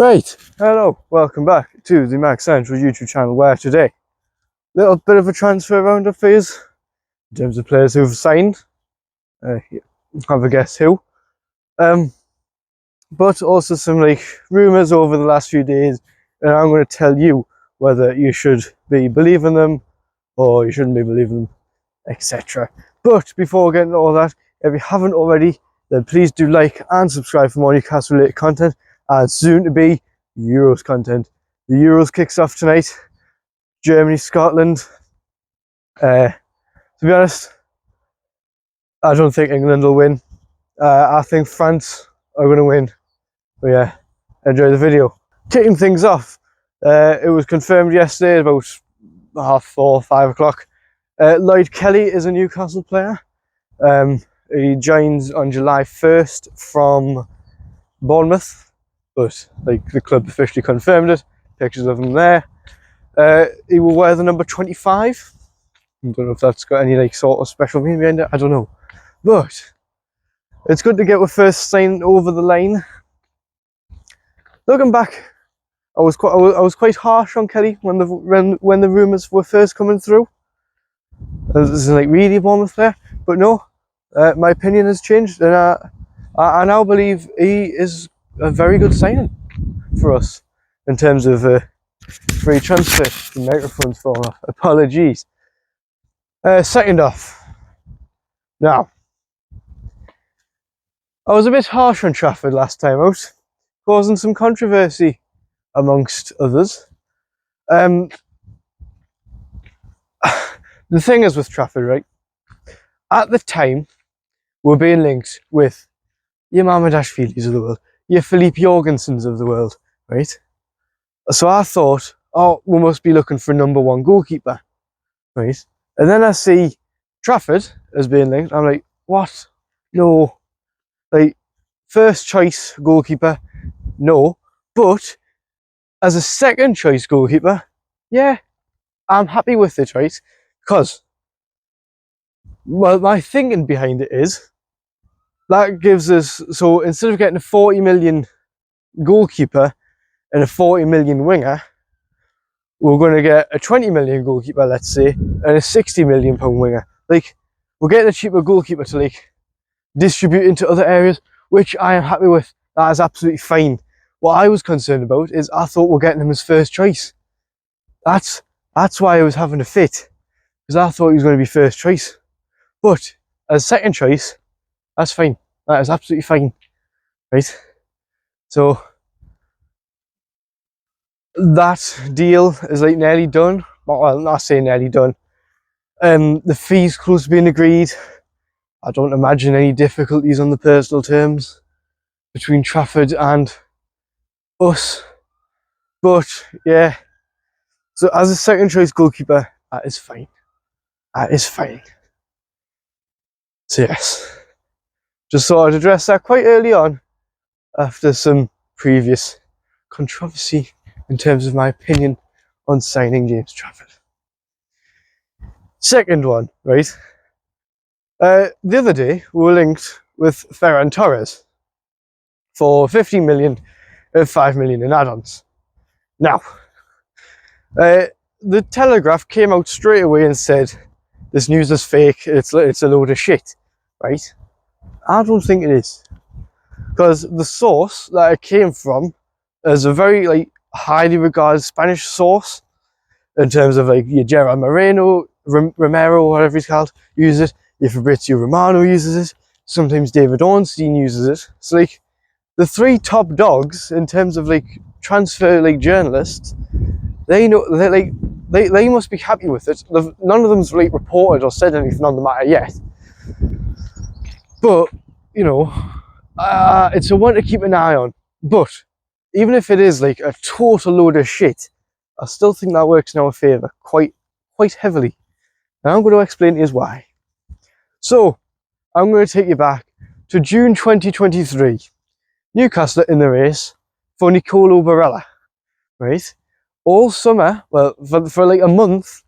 Right, hello, welcome back to the Max Central YouTube channel, where today, little bit of a transfer roundup for you in terms of players who've signed. Have a guess who. But also some rumours over the last few days, and I'm going to tell you whether you should be believing them or you shouldn't be believing them, etc. But before we get into all that, if you haven't already, then please do like and subscribe for more Newcastle related content and soon to be Euros content. The Euros kicks off tonight. Germany, Scotland. To be honest, I don't think England will win. I think France are going to win. But yeah, enjoy the video. Kicking things off, it was confirmed yesterday about 4:30, 5 o'clock. Lloyd Kelly is a Newcastle player. He joins on July 1st from Bournemouth, but the club officially confirmed it. Pictures of him there. He will wear the number 25. I don't know if that's got any sort of special meaning behind it. I don't know, but it's good to get our first sign over the line. Looking back, I was quite harsh on Kelly when the rumours were first coming through. This is really a Bournemouth player, but no, my opinion has changed, and I now believe he is a very good signing for us in terms of free transfer. The microphone's falling off. Apologies. Second off, now I was a bit harsh on Trafford last time out, causing some controversy amongst others. The thing is with Trafford, right? At the time, we're being linked with your Mamardashvilis of the world, your Philippe Jorgensens of the world, right? So I thought, oh, we must be looking for number one goalkeeper, right? And then I see Trafford as being linked. I'm like, what? No. First choice goalkeeper, no. But as a second choice goalkeeper, yeah, I'm happy with it, right? Because, well, my thinking behind it is, that gives us, so instead of getting a 40 million goalkeeper and a 40 million winger, we're going to get a 20 million goalkeeper, let's say, and a 60 million pound winger. We're getting a cheaper goalkeeper to distribute into other areas, which I am happy with. That is absolutely fine. What I was concerned about is I thought we're getting him as first choice. That's why I was having a fit, because I thought he was going to be first choice. But as second choice, that's fine. That is absolutely fine, right? So that deal is nearly done. Well, not saying nearly done. The fees close to being agreed. I don't imagine any difficulties on the personal terms between Trafford and us. But yeah, so as a second choice goalkeeper, that is fine. That is fine. So yes, just thought I'd address that quite early on after some previous controversy in terms of my opinion on signing James Trafford. Second one, right? The other day we were linked with Ferran Torres for 15 million and 5 million in add-ons. Now, the Telegraph came out straight away and said this news is fake, it's a load of shit, right? I don't think it is, because the source that it came from is a very highly regarded Spanish source in terms of your Gerard Moreno, Romero, whatever he's called, uses it. Your Fabrizio Romano uses it. Sometimes David Ornstein uses it. So the three top dogs in terms of transfer journalists, they know they must be happy with it. None of them's reported or said anything on the matter yet. But it's a one to keep an eye on. But even if it is a total load of shit, I still think that works in our favour quite heavily. Now I'm going to explain to you why. So I'm going to take you back to June 2023. Newcastle in the race for Nicolo Barella, right? All summer, well, for a month,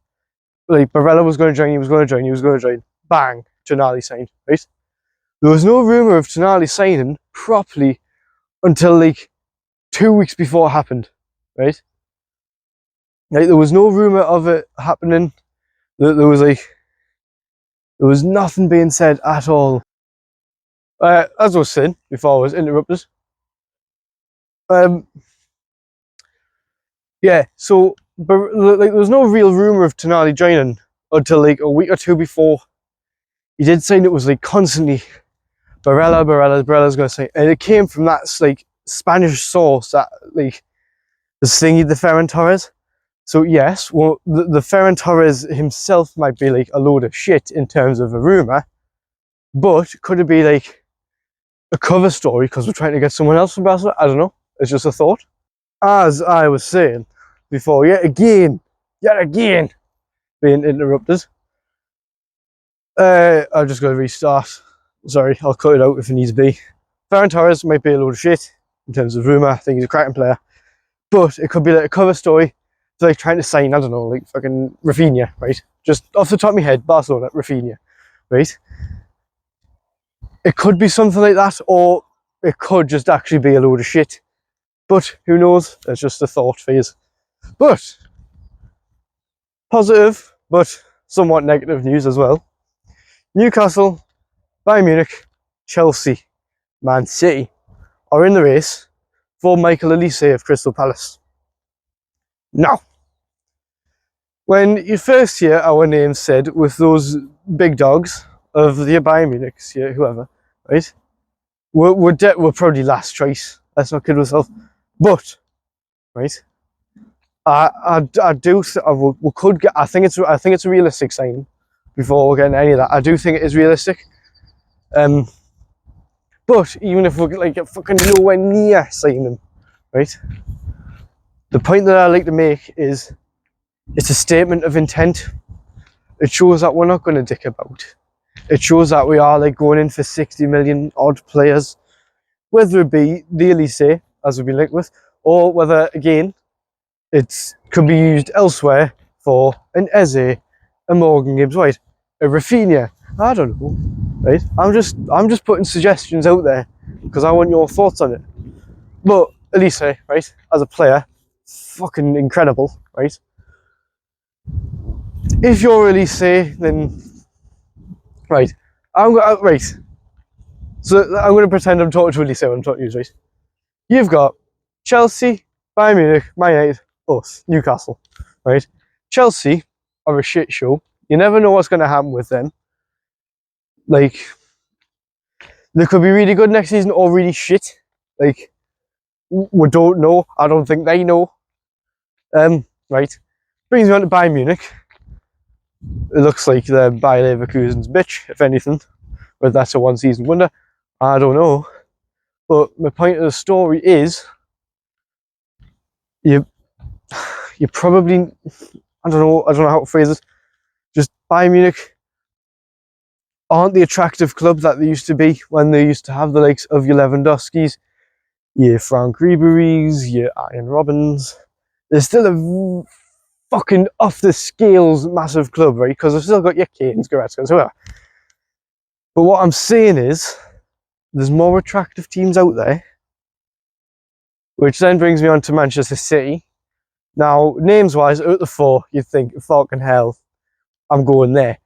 Barella was going to join. Bang, Tonali signed, right? There was no rumour of Tonali signing properly until 2 weeks before it happened, right? Like, there was no rumour of it happening. There was nothing being said at all. As I was saying before I was interrupted. Yeah, so but like there was no real rumour of Tonali joining until like a week or two before. He did say it was like constantly Barella's gonna say, and it came from that like Spanish source that like the thingy, the Ferran Torres. So yes, well the Ferran Torres himself might be like a load of shit in terms of a rumour, but could it be like a cover story because we're trying to get someone else from Barcelona? I don't know. It's just a thought. As I was saying before, yet again, being interrupted. I've just got to restart. Sorry, I'll cut it out if it needs to be. Ferran Torres might be a load of shit in terms of rumour. I think he's a cracking player. But it could be like a cover story. It's like trying to sign, I don't know, like fucking Rafinha, right? Just off the top of my head, Barcelona, Rafinha, right? It could be something like that, or it could just actually be a load of shit. But who knows? It's just a thought phase. But positive, but somewhat negative news as well. Newcastle, Bayern Munich, Chelsea, Man City are in the race for Michael Olise of Crystal Palace. Now, when you first hear our names said with those big dogs of the Bayern Munich, whoever, right? We're probably last choice. Let's not kid ourselves. But, right? I think it's a realistic sign. Before we're getting any of that, I do think it is realistic. But even if we're like fucking nowhere near signing them, right? The point that I like to make is it's a statement of intent. It shows that we're not going to dick about. It shows that we are like going in for 60 million odd players, whether it be the Olise, as we've been linked with, or whether again it could be used elsewhere for an Eze, a Morgan Gibbs-White, a Rafinha. I don't know, right? I'm just putting suggestions out there because I want your thoughts on it. But Olise, right, as a player, fucking incredible, right? If you're Olise, then right, So I'm going to pretend I'm talking to Olise when I'm talking to you, right? You've got Chelsea, Bayern Munich, Man United, us, Newcastle, right? Chelsea are a shit show. You never know what's going to happen with them. Like, they could be really good next season or really shit. Like, we don't know. I don't think they know. Right. Brings me on to Bayern Munich. It looks like they're Bayer Leverkusen's bitch, if anything. Whether that's a one-season wonder, I don't know. But my point of the story is, you probably, I don't know how to phrase it. Just Bayern Munich aren't the attractive club that they used to be when they used to have the likes of your Lewandowskis, your Frank Ribery's, your Ian Robbins. They're still a fucking off the scales massive club, right? Because they've still got your Kane's, Goretzka's, whoever. But what I'm saying is, there's more attractive teams out there, which then brings me on to Manchester City. Now, names-wise, out of the four, you'd think, fucking hell, I'm going there.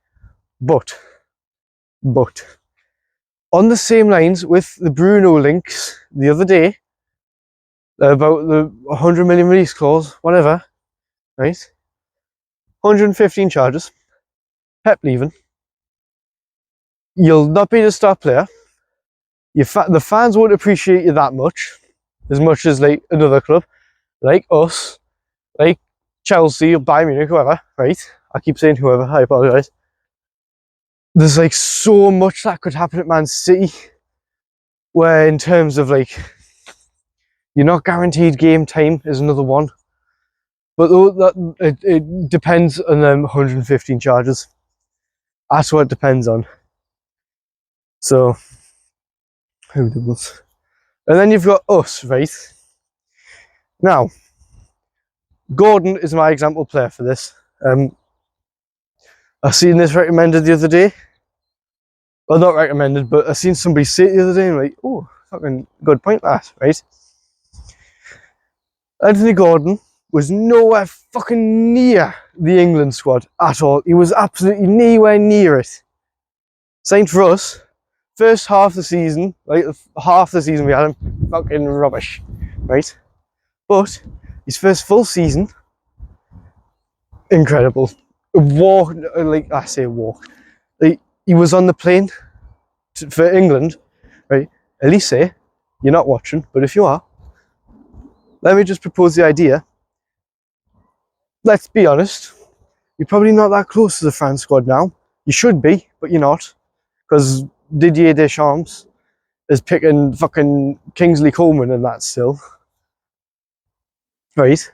But, on the same lines with the Bruno links the other day, about the 100 million release clause, whatever, right? 115 charges, Pep leaving. You'll not be the star player. The fans won't appreciate you that much as like another club, like us, like Chelsea or Bayern Munich, whoever, right? I keep saying whoever, I apologise. There's like so much that could happen at Man City, where in terms of like, you're not guaranteed game time is another one. But it depends on them 115 charges. That's what it depends on. So, who knows? And then you've got us, right? Now, Gordon is my example player for this. I seen this recommended the other day. Well, not recommended, but I seen somebody say it the other day and like, oh, fucking good point that, right? Anthony Gordon was nowhere fucking near the England squad at all. He was absolutely nowhere near it. Signed for us. First half of the season, like half the season we had him, fucking rubbish, right? But his first full season, incredible. Walk, like I say, walk. Like, he was on the plane for England, right? Olise, you're not watching, but if you are, let me just propose the idea. Let's be honest, you're probably not that close to the France squad now. You should be, but you're not, because Didier Deschamps is picking fucking Kingsley Coman and that still. Right?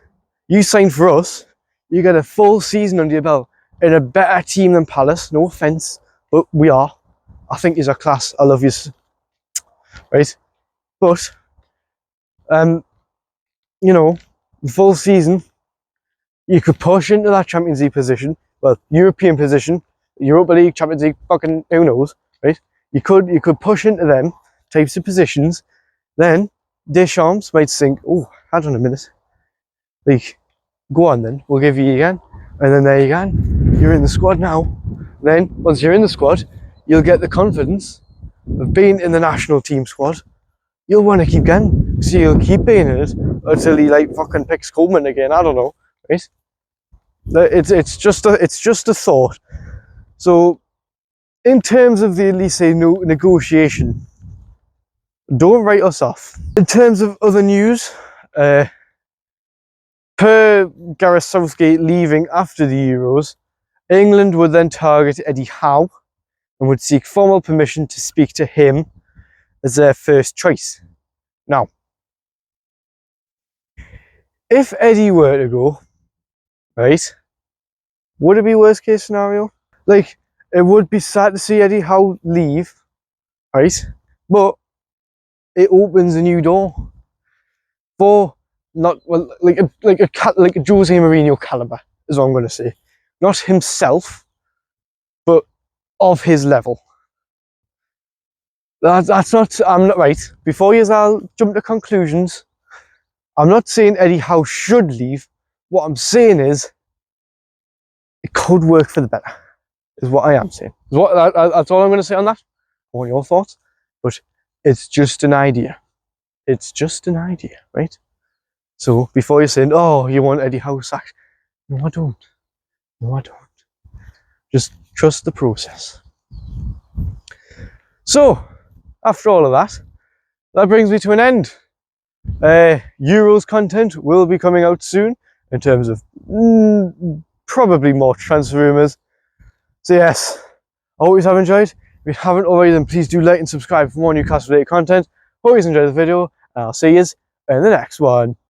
You signed for us, you get a full season under your belt in a better team than Palace, no offence, but we are. I think he's a class, I love you. Right? But, you know, full season, you could push into that Champions League position, well, European position, Europa League, Champions League, fucking who knows, right? You could push into them types of positions. Then Deschamps might think, oh, hold on a minute, like, go on then, we'll give you again, and then there you go, you're in the squad now. Then once you're in the squad, you'll get the confidence of being in the national team squad. You'll want to keep going, so you'll keep being in it until he like fucking picks Coleman again. I don't know, right? It's just a thought. So, in terms of the Olise negotiation, don't write us off. In terms of other news, per Gareth Southgate leaving after the Euros, England would then target Eddie Howe and would seek formal permission to speak to him as their first choice. Now, if Eddie were to go, right, would it be worst case scenario? Like, it would be sad to see Eddie Howe leave, right? But it opens a new door for not, well, like a Jose Mourinho caliber is what I'm going to say. Not himself, but of his level. That's not. I'm not right. Before you all jump to conclusions, I'm not saying Eddie Howe should leave. What I'm saying is, it could work for the better. Is what I am saying. That's all I'm going to say on that. I want your thoughts, but it's just an idea. It's just an idea, right? So before you're saying, oh, you want Eddie Howe sacked, no, I don't. No, I don't. Just trust the process. So, after all of that, that brings me to an end. Euros content will be coming out soon in terms of probably more transfer rumours. So yes, I hope you have enjoyed. If you haven't already, then please do like and subscribe for more Newcastle related content. Hope you enjoyed the video, and I'll see you in the next one.